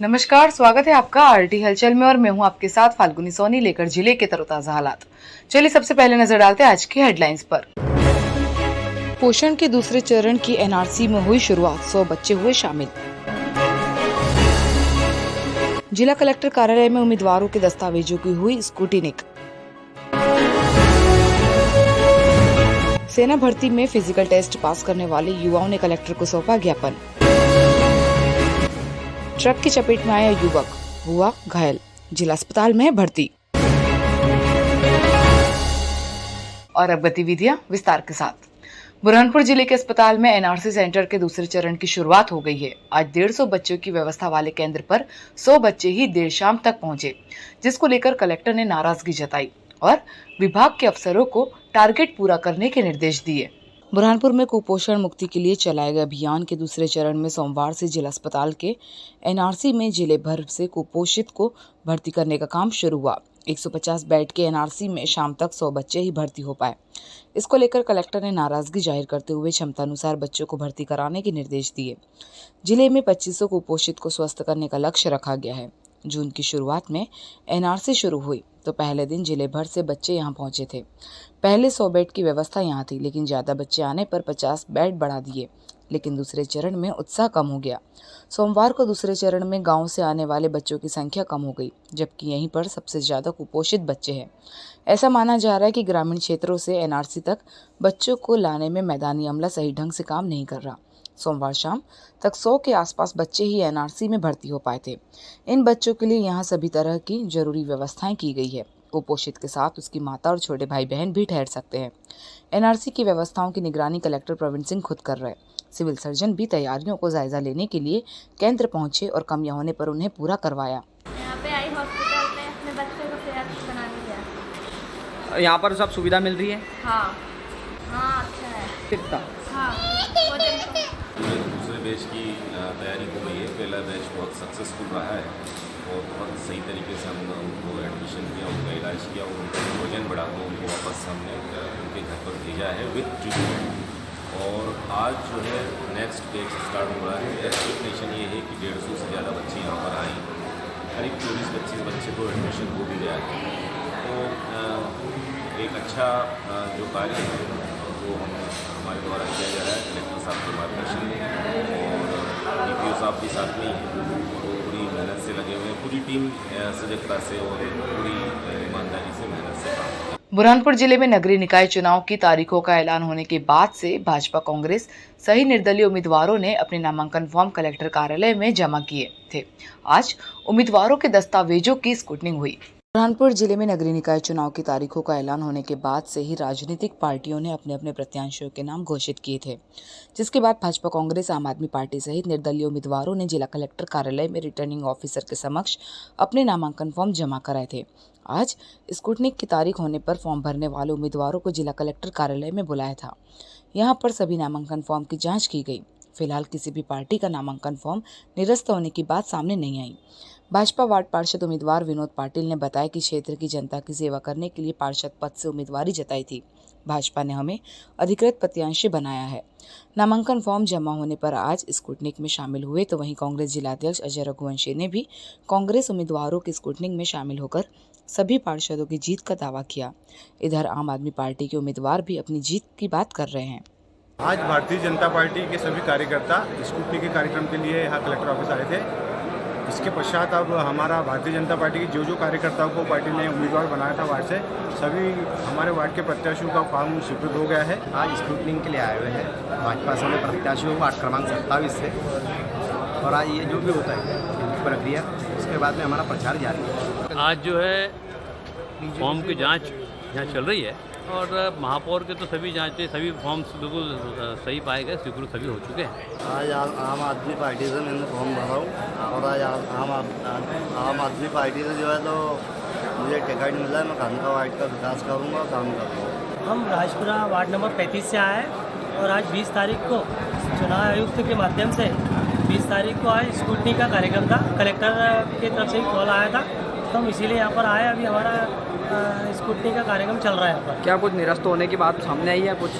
नमस्कार, स्वागत है आपका आरटी हलचल में और मैं हूं आपके साथ फाल्गुनी सोनी लेकर जिले के तरोताजा हालात। चलिए सबसे पहले नजर डालते हैं आज की हेडलाइंस पर। पोषण के दूसरे चरण की एनआरसी में हुई शुरुआत, 100 बच्चे हुए शामिल। जिला कलेक्टर कार्यालय में उम्मीदवारों के दस्तावेजों की हुई स्क्रूटिनिक। सेना भर्ती में फिजिकल टेस्ट पास करने वाले युवाओं ने कलेक्टर को सौंपा ज्ञापन। ट्रक की चपेट में आया युवक हुआ घायल, जिला अस्पताल में भर्ती। और अब गतिविधियां विस्तार के साथ। बुरहानपुर जिले के अस्पताल में एनआरसी सेंटर के दूसरे चरण की शुरुआत हो गई है। आज 150 बच्चों की व्यवस्था वाले केंद्र पर 100 बच्चे ही देर शाम तक पहुंचे, जिसको लेकर कलेक्टर ने नाराजगी जताई और विभाग के अफसरों को टारगेट पूरा करने के निर्देश दिए। बुरहानपुर में कुपोषण मुक्ति के लिए चलाए गए अभियान के दूसरे चरण में सोमवार से जिला अस्पताल के एनआरसी में जिले भर से कुपोषित को भर्ती करने का काम शुरू हुआ। 150 बेड के एनआरसी में शाम तक 100 बच्चे ही भर्ती हो पाए। इसको लेकर कलेक्टर ने नाराजगी जाहिर करते हुए क्षमतानुसार बच्चों को भर्ती कराने के निर्देश दिए। जिले में 2500 कुपोषित को स्वस्थ करने का लक्ष्य रखा गया है। जून की शुरुआत में एनआरसी शुरू हुई तो पहले दिन जिले भर से बच्चे यहां पहुंचे थे। पहले 100 बेड की व्यवस्था यहां थी, लेकिन ज्यादा बच्चे आने पर 50 बेड बढ़ा दिए, लेकिन दूसरे चरण में उत्साह कम हो गया। सोमवार को दूसरे चरण में गांव से आने वाले बच्चों की संख्या कम हो गई, जबकि यहीं पर सबसे ज्यादा कुपोषित बच्चे हैं। ऐसा माना जा रहा है कि ग्रामीण क्षेत्रों से एनआरसी तक बच्चों को लाने में मैदानी अमला सही ढंग से काम नहीं कर रहा। सोमवार शाम तक 100 के आसपास बच्चे ही एनआरसी में भर्ती हो पाए थे। इन बच्चों के लिए यहाँ सभी तरह की जरूरी व्यवस्थाएं की गई है। कुपोषित के साथ उसकी माता और छोटे भाई बहन भी ठहर सकते हैं। एनआरसी की व्यवस्थाओं की निगरानी कलेक्टर प्रवीण सिंह खुद कर रहे। सिविल सर्जन भी तैयारियों को जायजा लेने के लिए केंद्र पहुंचे और कमियां होने पर उन्हें पूरा करवाया। यहाँ पे आई हॉस्पिटल में अपने बच्चे को सेहत बनाने गया। यहाँ पर सब सुविधा मिल रही है? हाँ हाँ, अच्छा है कितना? हाँ, दूसरे बैच की तैयारी हो गई है। पहला बैच बहुत सक्सेसफुल रहा है और बहुत सही तरीके से हमने उनको एडमिशन किया, उनका इलाज किया और उनका वजन बढ़ा तो उनको वापस हमने उनके घर पर भेजा है विद ट्रीटमेंट। और आज जो है नेक्स्ट बैच स्टार्ट हो रहा है। एक्सपेक्टेशन ये है कि 150 से ज़्यादा बच्चे यहाँ पर आए, करीब 24-25 बच्चे को एडमिशन हो भी गया है। तो एक अच्छा जो कार्य है वो हमारे द्वारा किया जा रहा है। कलेक्टर साहब के मार्गदर्शन में और डीपीओ साहब भी साथ में ही तो पूरी मेहनत से लगे हुए हैं। पूरी टीम सजगता से और पूरी ईमानदारी से मेहनत से काम। बुरहानपुर जिले में नगरीय निकाय चुनाव की तारीखों का ऐलान होने के बाद से भाजपा कांग्रेस सही निर्दलीय उम्मीदवारों ने अपने नामांकन फॉर्म कलेक्टर कार्यालय में जमा किए थे। आज उम्मीदवारों के दस्तावेजों की स्क्रूटनिंग हुई। बुरहानपुर जिले में नगरीय निकाय चुनाव की तारीखों का ऐलान होने के बाद से ही राजनीतिक पार्टियों ने अपने अपने प्रत्याशियों के नाम घोषित किए थे, जिसके बाद भाजपा कांग्रेस आम आदमी पार्टी सहित निर्दलीय उम्मीदवारों ने जिला कलेक्टर कार्यालय में रिटर्निंग ऑफिसर के समक्ष अपने नामांकन फॉर्म जमा कराए थे। आज स्क्रूटनिक की तारीख होने पर फॉर्म भरने वाले उम्मीदवारों को जिला कलेक्टर कार्यालय में बुलाया था। यहाँ पर सभी नामांकन फॉर्म की जाँच की गई। फिलहाल किसी भी पार्टी का नामांकन फॉर्म निरस्त होने की बात सामने नहीं आई। भाजपा वार्ड पार्षद उम्मीदवार विनोद पाटिल ने बताया कि क्षेत्र की जनता की सेवा करने के लिए पार्षद पद से उम्मीदवारी जताई थी। भाजपा ने हमें अधिकृत प्रत्याशी बनाया है। नामांकन फॉर्म जमा होने पर आज स्क्रूटनिक में शामिल हुए, तो वहीं कांग्रेस जिलाध्यक्ष अजय रघुवंशी ने भी कांग्रेस उम्मीदवारों की स्क्रूटनिक में शामिल होकर सभी पार्षदों की जीत का दावा किया। इधर आम आदमी पार्टी के उम्मीदवार भी अपनी जीत की बात कर रहे हैं। आज भारतीय जनता पार्टी के सभी कार्यकर्ता स्क्रूटनी के कार्यक्रम के लिए यहाँ कलेक्टर ऑफिस आए थे। इसके पश्चात अब हमारा भारतीय जनता पार्टी की जो कार्यकर्ताओं को पार्टी ने उम्मीदवार बनाया था वार्ड से, सभी हमारे वार्ड के प्रत्याशियों का फॉर्म स्वीकृत हो गया है। आज स्क्रूटनिंग के लिए आए हुए हैं भाजपा से प्रत्याशियों वार्ड क्रमांक 27 से, और आज ये जो भी होता है इनकी प्रक्रिया, उसके बाद में हमारा प्रचार जारी है। आज जो है फॉर्म की जांच यहाँ चल रही है और महापौर के तो सभी जांचें, सभी फॉर्म्स बिल्कुल सही पाए गए, स्वीकृत सभी हो चुके हैं। आज आम आदमी पार्टी से मैंने फॉर्म भरा हूँ और आज आम आदमी पार्टी से जो है तो मुझे टिकट मिला है। मैं खानका वार्ड का विकास करूँगा, काम करूँगा। हम राजपुरा वार्ड नंबर 35 से आए और आज 20 तारीख को चुनाव आयुक्त के माध्यम से 20 तारीख को आज स्क्रूटनी का कार्यक्रम था। कलेक्टर की तरफ से ही कॉल आया था, तो हम इसीलिए यहाँ पर आए। अभी हमारा स्क्रूटनी का कार्यक्रम चल रहा है यहाँ पर। क्या कुछ निरस्त होने की बात सामने आई है? कुछ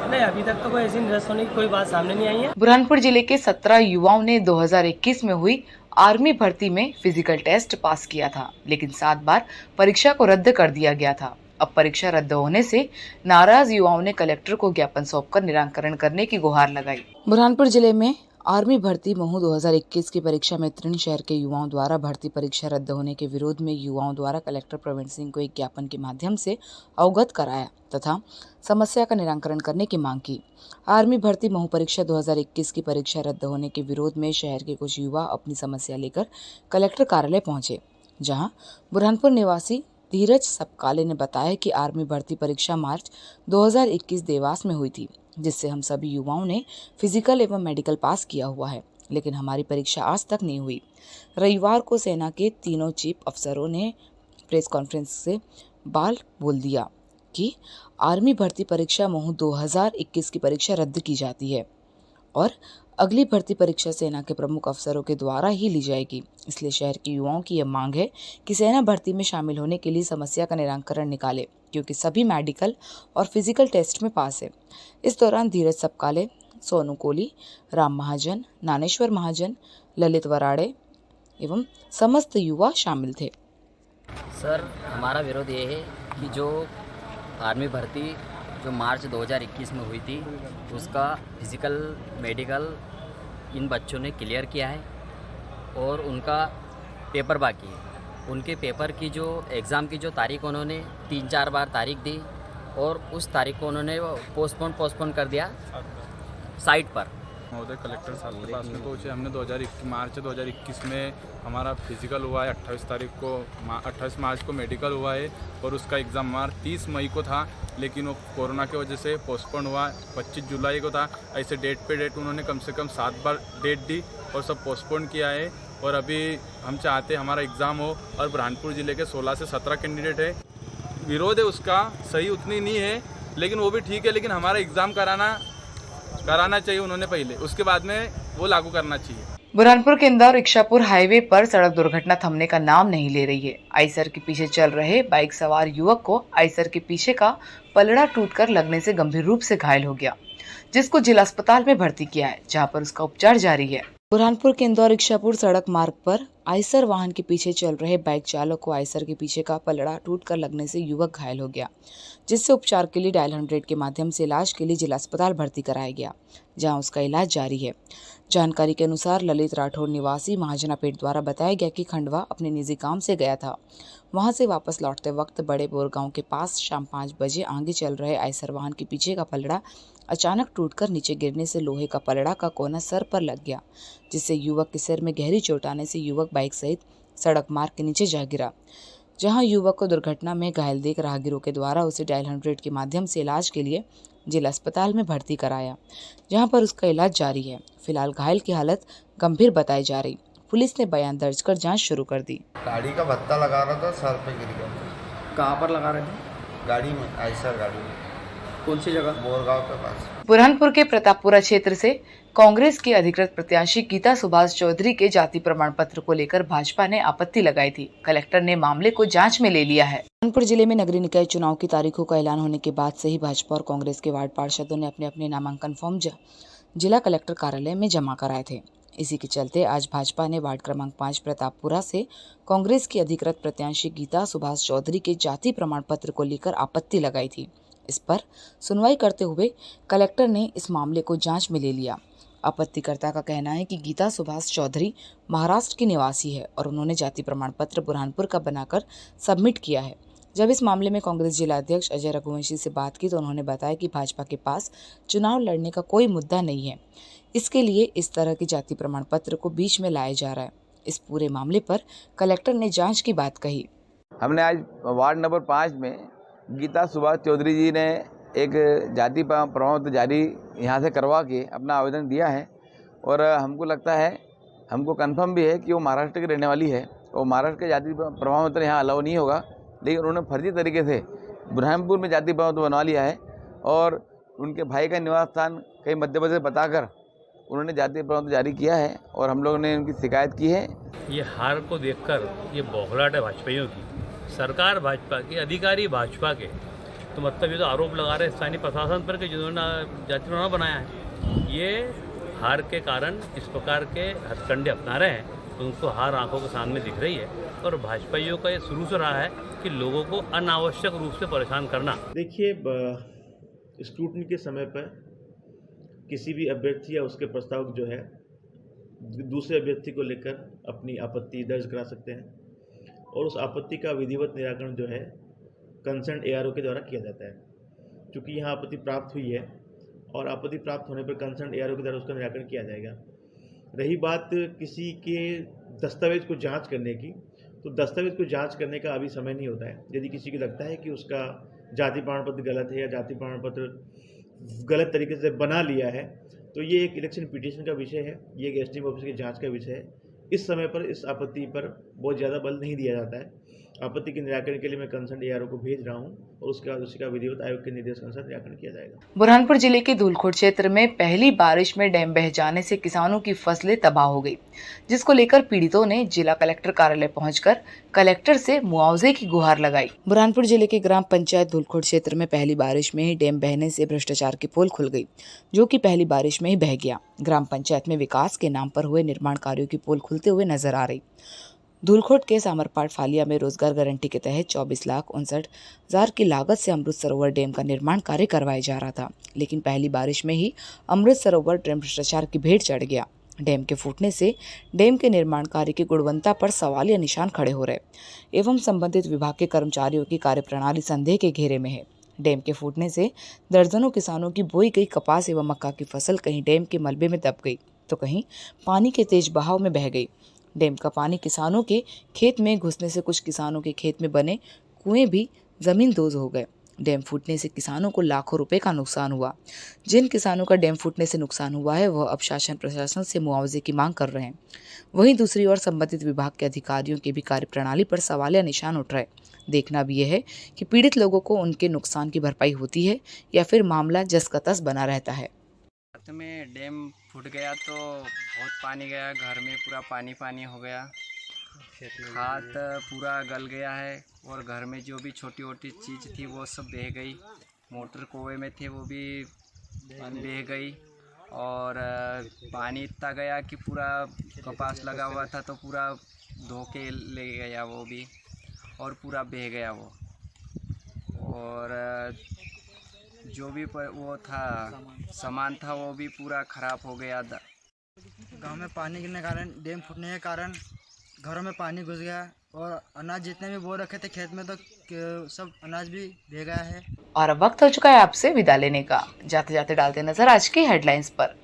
नहीं, अभी तक तो कोई ऐसी निरस्त होने की कोई बात सामने नहीं आई है। बुरहानपुर जिले के 17 युवाओं ने 2021 में हुई आर्मी भर्ती में फिजिकल टेस्ट पास किया था, लेकिन 7 बार परीक्षा को रद्द कर दिया गया था। अब परीक्षा रद्द होने से नाराज युवाओं ने कलेक्टर को ज्ञापन सौंपकर निराकरण करने की गुहार लगाई। बुरहानपुर जिले में आर्मी भर्ती महू 2021 की परीक्षा में त्रिन शहर के युवाओं द्वारा भर्ती परीक्षा रद्द होने के विरोध में युवाओं द्वारा कलेक्टर प्रवीण सिंह को एक ज्ञापन के माध्यम से अवगत कराया तथा समस्या का निराकरण करने की मांग की। आर्मी भर्ती महू परीक्षा 2021 की परीक्षा रद्द होने के विरोध में शहर के कुछ युवा अपनी समस्या लेकर कलेक्टर कार्यालय पहुंचे, जहां बुरहानपुर निवासी धीरज सपकाले ने बताया कि आर्मी भर्ती परीक्षा मार्च 2021 देवास में हुई थी, जिससे हम सभी युवाओं ने फिजिकल एवं मेडिकल पास किया हुआ है, लेकिन हमारी परीक्षा आज तक नहीं हुई। रविवार को सेना के तीनों चीफ अफसरों ने प्रेस कॉन्फ्रेंस से बोल दिया कि आर्मी भर्ती परीक्षा महू 2021 की परीक्षा रद्द की जाती है और अगली भर्ती परीक्षा सेना के प्रमुख अफसरों के द्वारा ही ली जाएगी। इसलिए शहर के युवाओं की यह मांग है कि सेना भर्ती में शामिल होने के लिए समस्या का निराकरण निकाले, क्योंकि सभी मेडिकल और फिजिकल टेस्ट में पास है। इस दौरान धीरज सपकाले, सोनू कोली, राम महाजन, नानेश्वर महाजन, ललित वराड़े एवं समस्त युवा शामिल थे। सर, हमारा विरोध ये है कि जो आर्मी भर्ती जो मार्च 2021 में हुई थी उसका फिज़िकल मेडिकल इन बच्चों ने क्लियर किया है और उनका पेपर बाकी है। उनके पेपर की जो एग्ज़ाम की जो तारीख उन्होंने 3-4 बार तारीख दी और उस तारीख को उन्होंने पोस्टपोन कर दिया साइट पर। महोदय कलेक्टर साहब के पास में पहुँचे। हमने मार्च 2021 में हमारा फिजिकल हुआ है, 28 मार्च को मेडिकल हुआ है और उसका एग्ज़ाम हमारा 30 मई को था, लेकिन वो कोरोना की वजह से पोस्टपोन हुआ। 25 जुलाई को था। ऐसे डेट पे डेट उन्होंने कम से कम 7 बार डेट दी और सब पोस्टपोन किया है। और अभी हम चाहते हमारा एग्ज़ाम हो और बुरहानपुर ज़िले के 16 से 17 कैंडिडेट है। विरोध है उसका, सही उतनी नहीं है, लेकिन वो भी ठीक है, लेकिन हमारा एग्ज़ाम कराना चाहिए उन्होंने पहले, उसके बाद में वो लागू करना चाहिए। बुरहानपुर के इंदौर इच्छापुर हाईवे पर सड़क दुर्घटना थमने का नाम नहीं ले रही है। आइसर के पीछे चल रहे बाइक सवार युवक को आइसर के पीछे का पलड़ा टूटकर लगने से गंभीर रूप से घायल हो गया, जिसको जिला अस्पताल में भर्ती किया है, जहां पर उसका उपचार जारी है। बुरहानपुर के इंदौर इच्छापुर सड़क मार्ग पर आइसर वाहन के पीछे चल रहे बाइक चालक को आइसर के पीछे का पलड़ा टूटकर लगने से युवक घायल हो गया, जिससे उपचार के लिए डायल 100 के माध्यम से इलाज के लिए जिला अस्पताल भर्ती कराया गया, जहां उसका इलाज जारी है। जानकारी के अनुसार ललित राठौर निवासी महाजनापेट द्वारा बताया गया कि खंडवा अपने निजी काम से गया था। वहां से वापस लौटते वक्त बड़े बोरगांव के पास शाम 5 बजे आगे चल रहे आइसर वाहन के पीछे का पलड़ा अचानक टूटकर नीचे गिरने से लोहे का पलड़ा का कोना सर पर लग गया, जिससे युवक के सिर में गहरी चोट आने से युवक बाइक सहित सड़क मार्ग के नीचे जा गिरा, जहां युवक को दुर्घटना में घायल देख राहगीरों के द्वारा उसे डायल 100 के माध्यम से इलाज के लिए जिला अस्पताल में भर्ती कराया, जहां पर उसका इलाज जारी है। फिलहाल घायल की हालत गंभीर बताई जा रही। पुलिस ने बयान दर्ज कर जांच शुरू कर दी। गाड़ी का भत्ता लगा रहा था, सर पे गिर गया। कहाँ पर लगा रहे थे? गाड़ी में, आइसर गाड़ी में। कौन सी जगह? बोरगांव के पास। बुरहानपुर के प्रतापपुरा क्षेत्र से कांग्रेस की अधिकृत प्रत्याशी गीता सुभाष चौधरी के जाति प्रमाण पत्र को लेकर भाजपा ने आपत्ति लगाई थी। कलेक्टर ने मामले को जांच में ले लिया है। बुरहानपुर जिले में नगरीय निकाय चुनाव की तारीखों का ऐलान होने के बाद से ही भाजपा और कांग्रेस के वार्ड पार्षदों ने अपने अपने नामांकन फॉर्म जिला कलेक्टर कार्यालय में जमा कराए थे। इसी के चलते आज भाजपा ने वार्ड क्रमांक 5 प्रतापपुरा से कांग्रेस की अधिकृत प्रत्याशी गीता सुभाष चौधरी के जाति प्रमाण पत्र को लेकर आपत्ति लगाई थी। इस पर सुनवाई करते हुए कलेक्टर ने इस मामले को जांच में ले लिया। आपत्तिकर्ता का कहना है कि गीता सुभाष चौधरी महाराष्ट्र की निवासी है और उन्होंने जाति प्रमाण पत्र बुरहानपुर का बनाकर सबमिट किया है। जब इस मामले में कांग्रेस जिला अध्यक्ष अजय रघुवंशी से बात की तो उन्होंने बताया कि भाजपा के पास चुनाव लड़ने का कोई मुद्दा नहीं है, इसके लिए इस तरह के जाति प्रमाण पत्र को बीच में लाया जा रहा है। इस पूरे मामले पर कलेक्टर ने जांच की बात कही। हमने आज वार्ड नंबर 5 में गीता सुभाष चौधरी जी ने एक जाति प्रमाण पत्र जारी यहाँ से करवा के अपना आवेदन दिया है और हमको लगता है, हमको कंफर्म भी है कि वो महाराष्ट्र की रहने वाली है और महाराष्ट्र के जाति प्रमाण पत्र यहाँ अलाउ नहीं होगा, लेकिन उन्होंने फर्जी तरीके से बुरहानपुर में जाति प्रमाण पत्र बनवा लिया है और उनके भाई का निवास स्थान कहीं मध्य प्रदेश बताकर उन्होंने जाति प्रमाण पत्र जारी किया है और हम लोगों ने उनकी शिकायत की है। ये हार को देखकर ये बौखलाहट है भाजपाइयों की, सरकार भाजपा की, अधिकारी भाजपा के, तो मतलब ये तो आरोप लगा रहे हैं स्थानीय प्रशासन पर कि जिन्होंने जाति प्रमाण बनाया है। ये हार के कारण इस प्रकार के हथकंडे अपना रहे हैं उनको हार आंखों के सामने दिख रही है। और भाजपाइयों का ये शुरू से रहा है कि लोगों को अनावश्यक रूप से परेशान करना। देखिए, स्क्रूटनी के समय पर किसी भी अभ्यर्थी या उसके प्रस्तावक जो है दूसरे अभ्यर्थी को लेकर अपनी आपत्ति दर्ज करा सकते हैं और उस आपत्ति का विधिवत निराकरण जो है कंसर्न ARO के द्वारा किया जाता है। क्योंकि यहाँ आपत्ति प्राप्त हुई है और आपत्ति प्राप्त होने पर कंसर्न ARO के द्वारा उसका निराकरण किया जाएगा। रही बात किसी के दस्तावेज को जांच करने की, तो दस्तावेज को जांच करने का अभी समय नहीं होता है। यदि किसी को लगता है कि उसका जाति प्रमाण पत्र गलत है या जाति प्रमाण पत्र गलत तरीके से बना लिया है, तो ये एक इलेक्शन पिटीशन का विषय है, ये एक SDM ऑफिस की जांच का विषय है। इस समय पर इस आपत्ति पर बहुत ज़्यादा बल नहीं दिया जाता है। आपत्ति के निराकरण के लिए मैं कंसर्न ARO को भेज रहा हूं और उसके बाद उसका विधिवत आयोग के निर्देश अनुसार निराकरण किया जाएगा। बुरहानपुर जिले के धूलखोट क्षेत्र में पहली बारिश में डैम बह जाने से किसानों की फसलें तबाह हो गई, जिसको लेकर पीड़ितों ने जिला कलेक्टर कार्यालय पहुंचकर कलेक्टर से मुआवजे की गुहार लगाई। बुरहानपुर जिले के ग्राम पंचायत धूलखोट क्षेत्र में पहली बारिश में ही डैम बहने से भ्रष्टाचार की पोल खुल गई, जो कि पहली बारिश में ही बह गया। ग्राम पंचायत में विकास के नाम पर हुए निर्माण कार्यों की पोल खुलते हुए नजर आ रही। धूलखोट के सामरपाट फालिया में रोजगार गारंटी के तहत 24,59,000 की लागत से अमृत सरोवर डैम का निर्माण कार्य करवाया जा रहा था, लेकिन पहली बारिश में ही अमृत सरोवर डैम भ्रष्टाचार की भेंट चढ़ गया। डैम के फूटने से डैम के निर्माण कार्य की गुणवत्ता पर सवालिया निशान खड़े हो रहे एवं संबंधित विभाग के कर्मचारियों की कार्यप्रणाली संदेह के घेरे में है। डैम के फूटने से दर्जनों किसानों की बोई गई कपास एवं मक्का की फसल कहीं डैम के मलबे में दब गई तो कहीं पानी के तेज बहाव में बह गई। डैम का पानी किसानों के खेत में घुसने से कुछ किसानों के खेत में बने कुएं भी जमींदोज हो गए। डैम फूटने से किसानों को लाखों रुपए का नुकसान हुआ। जिन किसानों का डैम फूटने से नुकसान हुआ है वह अब शासन प्रशासन से मुआवजे की मांग कर रहे हैं। वहीं दूसरी ओर संबंधित विभाग के अधिकारियों की भी कार्यप्रणाली पर सवालिया निशान उठ रहे। देखना भी यह है कि पीड़ित लोगों को उनके नुकसान की भरपाई होती है या फिर मामला जस का तस बना रहता है। में डैम फूट गया तो बहुत पानी गया, घर में पूरा पानी पानी हो गया, खाद पूरा गल गया है और घर में जो भी छोटी छोटी चीज़ थी वो सब बह गई। मोटर कुएं में थे वो भी बह गई और पानी इतना गया कि पूरा कपास लगा हुआ था तो पूरा धो के ले गया वो भी और पूरा बह गया वो। और जो भी वो था सामान था वो भी पूरा ख़राब हो गया। गांव में पानी गिरने के कारण, डैम फूटने के कारण घरों में पानी घुस गया और अनाज जितने भी बो रखे थे खेत में तो सब अनाज भी भीग गया है। और अब वक्त हो चुका है आपसे विदा लेने का। जाते जाते डालते नजर आज की हेडलाइंस पर।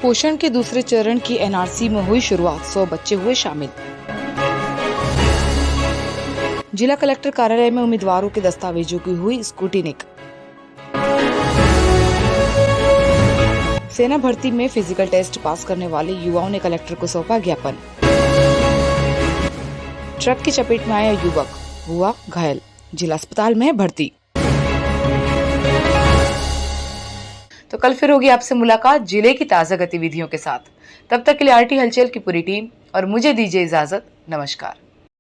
पोषण के दूसरे चरण की NRC में हुई शुरुआत, 100 बच्चे हुए शामिल। जिला कलेक्टर कार्यालय में उम्मीदवारों के दस्तावेजों की हुई स्क्रूटिनिंग। सेना भर्ती में फिजिकल टेस्ट पास करने वाले युवाओं ने कलेक्टर को सौंपा ज्ञापन। ट्रक की चपेट में आया युवक हुआ घायल, जिला अस्पताल में भर्ती। तो कल फिर होगी आपसे मुलाकात जिले की ताजा गतिविधियों के साथ। तब तक के लिए RT हलचल की पूरी टीम और मुझे दीजिए इजाजत। नमस्कार।